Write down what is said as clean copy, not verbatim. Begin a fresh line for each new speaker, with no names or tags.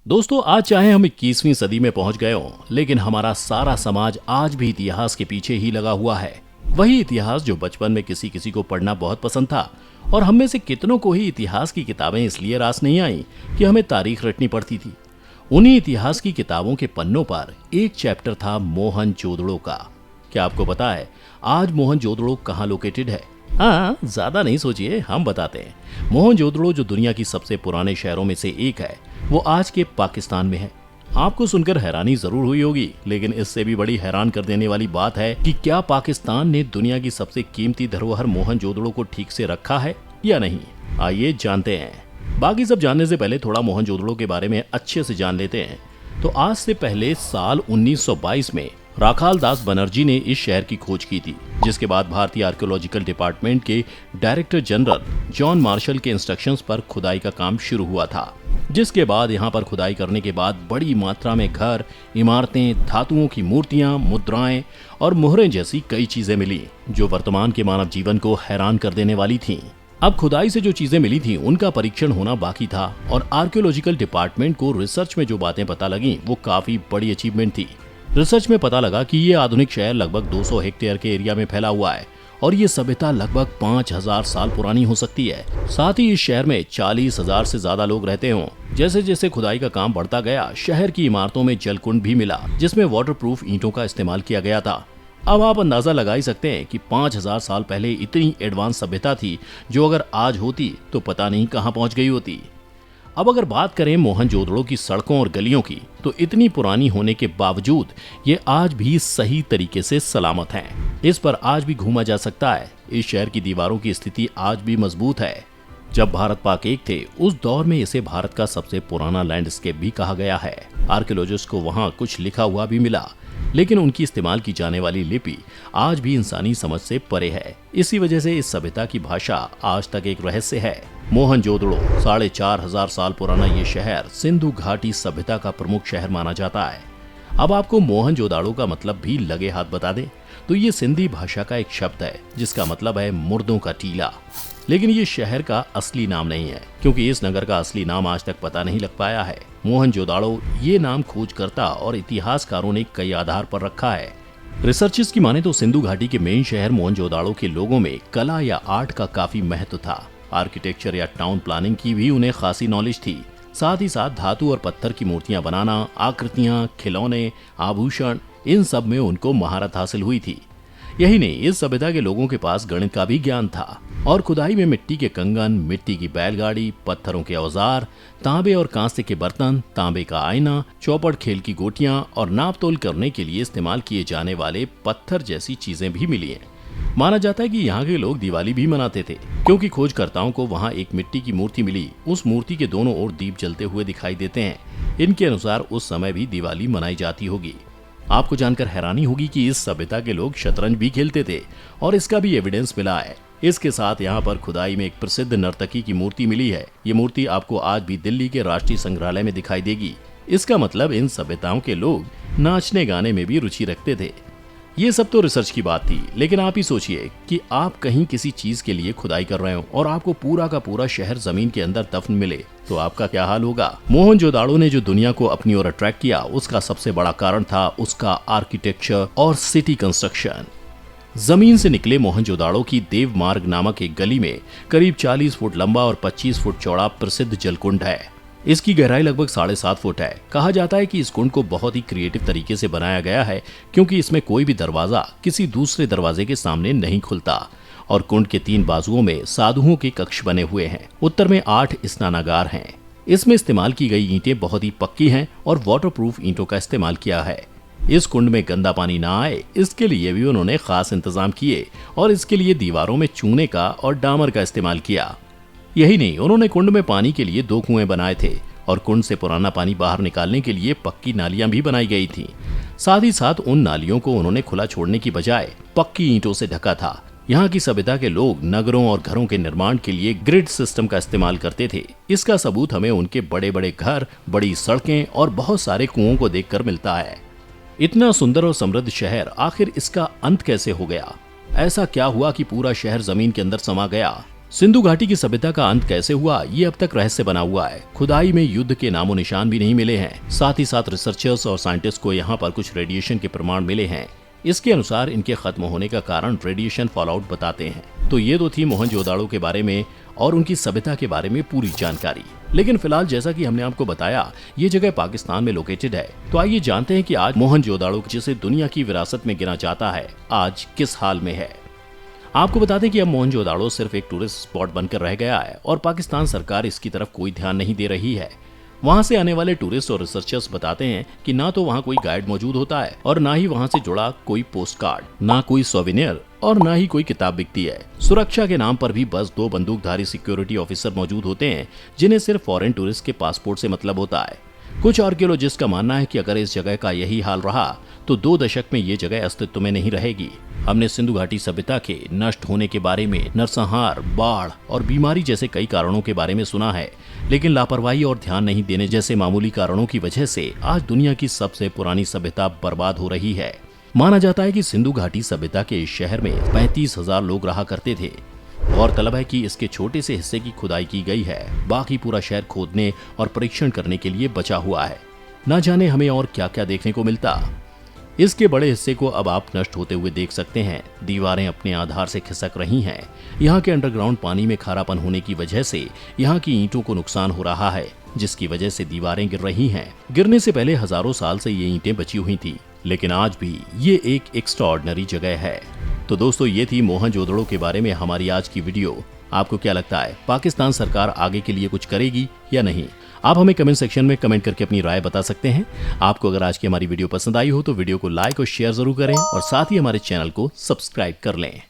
दोस्तों, आज चाहे हम 21वीं सदी में पहुंच गए हों, लेकिन हमारा सारा समाज आज भी इतिहास के पीछे ही लगा हुआ है। वही इतिहास जो बचपन में किसी किसी को पढ़ना बहुत पसंद था, और हम में से कितनों को ही इतिहास की किताबें इसलिए रास नहीं आई कि हमें तारीख रटनी पड़ती थी। उन्हीं इतिहास की किताबों के पन्नों पर एक चैप्टर था मोहनजोदड़ो का। क्या आपको पता है आज मोहनजोदड़ो कहाँ लोकेटेड है? हाँ, ज्यादा नहीं सोचिए, हम बताते हैं। मोहनजोदड़ो जो दुनिया की सबसे पुराने शहरों में से एक है, वो आज के पाकिस्तान में है। आपको सुनकर हैरानी जरूर हुई होगी, लेकिन इससे भी बड़ी हैरान कर देने वाली बात है कि क्या पाकिस्तान ने दुनिया की सबसे कीमती धरोहर मोहनजोदड़ो को ठीक से रखा है या नहीं। आइए जानते हैं। बाकी सब जानने से पहले थोड़ा मोहनजोदड़ो के बारे में अच्छे से जान लेते हैं। तो आज से पहले साल 1922 में राखाल दास बनर्जी ने इस शहर की खोज की थी, जिसके बाद भारतीय आर्कियोलॉजिकल डिपार्टमेंट के डायरेक्टर जनरल जॉन मार्शल के इंस्ट्रक्शंस पर खुदाई का काम शुरू हुआ था। जिसके बाद यहाँ पर खुदाई करने के बाद बड़ी मात्रा में घर, इमारतें, धातुओं की मूर्तियां, मुद्राएं और मुहरें जैसी कई चीजें मिली, जो वर्तमान के मानव जीवन को हैरान कर देने वाली थीं। अब खुदाई से जो चीजें मिली थीं, उनका परीक्षण होना बाकी था, और आर्कियोलॉजिकल डिपार्टमेंट को रिसर्च में जो बातें पता लगी वो काफी बड़ी अचीवमेंट थी। रिसर्च में पता लगा कि ये आधुनिक शहर लगभग 200 हेक्टेयर के एरिया में फैला हुआ है, और ये सभ्यता लगभग 5000 साल पुरानी हो सकती है। साथ ही इस शहर में 40,000 से ज्यादा लोग रहते हों। जैसे जैसे खुदाई का काम बढ़ता गया, शहर की इमारतों में जलकुंड भी मिला, जिसमें वाटरप्रूफ ईंटों का इस्तेमाल किया गया था। अब आप अंदाजा लगा ही सकते हैं कि 5000 साल पहले इतनी एडवांस सभ्यता थी, जो अगर आज होती तो पता नहीं कहाँ पहुंच गई होती। अब अगर बात करें मोहनजोदड़ो की सड़कों और गलियों की, तो इतनी पुरानी होने के बावजूद ये आज भी सही तरीके से सलामत हैं। इस पर आज भी घूमा जा सकता है। इस शहर की दीवारों की स्थिति आज भी मजबूत है। जब भारत पाक एक थे, उस दौर में इसे भारत का सबसे पुराना लैंडस्केप भी कहा गया है। आर्कियोलॉजिस्ट को वहाँ कुछ लिखा हुआ भी मिला, लेकिन उनकी इस्तेमाल की जाने वाली लिपि आज भी इंसानी समझ से परे है। इसी वजह से इस सभ्यता की भाषा आज तक एक रहस्य है। मोहनजोदड़ो 4500 साल पुराना ये शहर सिंधु घाटी सभ्यता का प्रमुख शहर माना जाता है। अब आपको मोहनजोदड़ो का मतलब भी लगे हाथ बता दें, तो ये सिंधी भाषा का एक शब्द है, जिसका मतलब है मुर्दों का टीला। लेकिन ये शहर का असली नाम नहीं है, क्योंकि इस नगर का असली नाम आज तक पता नहीं लग पाया है। मोहनजोदड़ो ये नाम खोजकर्ता और इतिहासकारों ने कई आधार पर रखा है। रिसर्चर्स की माने तो सिंधु घाटी के मेन शहर मोहनजोदड़ो के लोगों में कला या आर्ट का काफी महत्व था। आर्किटेक्चर या टाउन प्लानिंग की भी उन्हें खासी नॉलेज थी। साथ ही साथ धातु और पत्थर की मूर्तियां बनाना, आकृतियां, खिलौने, आभूषण, इन सब में उनको महारत हासिल हुई थी। यही नहीं, इस सभ्यता के लोगों के पास गणित का भी ज्ञान था, और खुदाई में मिट्टी के कंगन, मिट्टी की बैलगाड़ी, पत्थरों के औजार, तांबे और कांसे के बर्तन, तांबे का आईना, चौपड़ खेल की गोटियां और नापतोल करने के लिए इस्तेमाल किए जाने वाले पत्थर जैसी चीजें भी मिली हैं। माना जाता है कि यहाँ के लोग दिवाली भी मनाते थे, क्योंकि खोजकर्ताओं को वहाँ एक मिट्टी की मूर्ति मिली। उस मूर्ति के दोनों ओर दीप जलते हुए दिखाई देते हैं। इनके अनुसार उस समय भी दिवाली मनाई जाती होगी। आपको जानकर हैरानी होगी कि इस सभ्यता के लोग शतरंज भी खेलते थे, और इसका भी एविडेंस मिला है। इसके साथ यहाँ पर खुदाई में एक प्रसिद्ध नर्तकी की मूर्ति मिली है। ये मूर्ति आपको आज भी दिल्ली के राष्ट्रीय संग्रहालय में दिखाई देगी। इसका मतलब इन सभ्यताओं के लोग नाचने गाने में भी रुचि रखते थे। ये सब तो रिसर्च की बात थी, लेकिन आप ही सोचिए कि आप कहीं किसी चीज के लिए खुदाई कर रहे हो और आपको पूरा का पूरा शहर जमीन के अंदर दफन मिले, तो आपका क्या हाल होगा। मोहनजोदड़ो ने जो दुनिया को अपनी ओर अट्रैक्ट किया, उसका सबसे बड़ा कारण था उसका आर्किटेक्चर और सिटी कंस्ट्रक्शन। जमीन से निकले मोहनजोदड़ो की देव मार्ग नामक एक गली में करीब 40 फुट लंबा और 25 फुट चौड़ा प्रसिद्ध जलकुंड है। इसकी गहराई लगभग 7.5 फुट है। कहा जाता है कि इस कुंड को बहुत ही क्रिएटिव तरीके से बनाया गया है, क्योंकि इसमें कोई भी दरवाजा किसी दूसरे दरवाजे के सामने नहीं खुलता, और कुंड के 3 बाजुओं में साधुओं के कक्ष बने हुए हैं। उत्तर में 8 स्नानागार हैं। इसमें इस्तेमाल की गई ईंटें बहुत ही पक्की हैं और वाटरप्रूफ ईंटों का इस्तेमाल किया है। इस कुंड में गंदा पानी ना आए, इसके लिए भी उन्होंने खास इंतजाम किए, और इसके लिए दीवारों में चूने का और डामर का इस्तेमाल किया। यही नहीं, उन्होंने कुंड में पानी के लिए 2 कुएं बनाए थे, और कुंड से पुराना पानी बाहर निकालने के लिए पक्की नालियां भी बनाई गई थीं। साथ ही साथ उन नालियों को उन्होंने खुला छोड़ने की बजाय पक्की ईंटों से ढका था। यहाँ की सभ्यता के लोग नगरों और घरों के निर्माण के लिए ग्रिड सिस्टम का इस्तेमाल करते थे। इसका सबूत हमें उनके बड़े बड़े घर, बड़ी सड़कें और बहुत सारे कुओं को देखकर मिलता है। इतना सुंदर और समृद्ध शहर, आखिर इसका अंत कैसे हो गया? ऐसा क्या हुआ कि पूरा शहर जमीन के अंदर समा गया? सिंधु घाटी की सभ्यता का अंत कैसे हुआ, ये अब तक रहस्य बना हुआ है। खुदाई में युद्ध के नामो निशान भी नहीं मिले हैं। साथ ही साथ रिसर्चर्स और साइंटिस्ट को यहाँ पर कुछ रेडिएशन के प्रमाण मिले हैं। इसके अनुसार इनके खत्म होने का कारण रेडिएशन फॉलआउट बताते हैं। तो ये तो थी मोहनजोदाड़ो के बारे में और उनकी सभ्यता के बारे में पूरी जानकारी। लेकिन फिलहाल जैसा कि हमने आपको बताया, ये जगह पाकिस्तान में लोकेटेड है। तो आइए जानते हैं कि आज मोहनजोदाड़ो, जिसे दुनिया की विरासत में गिना जाता है, आज किस हाल में है। आपको बता दें कि अब मोहनजोदाड़ो सिर्फ एक टूरिस्ट स्पॉट बनकर रह गया है और पाकिस्तान सरकार इसकी तरफ कोई ध्यान नहीं दे रही है। वहां से आने वाले टूरिस्ट और रिसर्चर्स बताते हैं कि ना तो वहां कोई गाइड मौजूद होता है और ना ही वहां से जुड़ा कोई पोस्ट कार्ड, ना कोई सोवेनियर और ना ही कोई किताब बिकती है। सुरक्षा के नाम पर भी बस 2 बंदूकधारी सिक्योरिटी ऑफिसर मौजूद होते हैं, जिन्हें सिर्फ फॉरेन टूरिस्ट के पासपोर्ट से मतलब होता है। कुछ आर्कियोलॉजिस्ट का मानना है कि अगर इस जगह का यही हाल रहा तो 2 दशक में ये जगह अस्तित्व में नहीं रहेगी। हमने सिंधु घाटी सभ्यता के नष्ट होने के बारे में, नरसंहार, बाढ़ और बीमारी जैसे कई कारणों के बारे में सुना है, लेकिन लापरवाही और ध्यान नहीं देने जैसे मामूली कारणों की वजह से आज दुनिया की सबसे पुरानी सभ्यता बर्बाद हो रही है। माना जाता है कि सिंधु घाटी सभ्यता के इस शहर में 35,000 लोग रहा करते थे। गौरतलब है कि इसके छोटे से हिस्से की खुदाई की गई है, बाकी पूरा शहर खोदने और परीक्षण करने के लिए बचा हुआ है। न जाने हमें और क्या क्या देखने को मिलता। इसके बड़े हिस्से को अब आप नष्ट होते हुए देख सकते हैं। दीवारें अपने आधार से खिसक रही हैं। यहाँ के अंडरग्राउंड पानी में खारापन होने की वजह से यहाँ की ईंटों को नुकसान हो रहा है, जिसकी वजह से दीवारें गिर रही हैं। गिरने से पहले हजारों साल से ये ईंटें बची हुई थी, लेकिन आज भी ये एक एक्स्ट्राऑर्डिनरी जगह है। तो दोस्तों, ये थी मोहनजोदड़ो के बारे में हमारी आज की वीडियो। आपको क्या लगता है, पाकिस्तान सरकार आगे के लिए कुछ करेगी या नहीं? आप हमें कमेंट सेक्शन में कमेंट करके अपनी राय बता सकते हैं। आपको अगर आज की हमारी वीडियो पसंद आई हो तो वीडियो को लाइक और शेयर जरूर करें और साथ ही हमारे चैनल को सब्सक्राइब कर लें।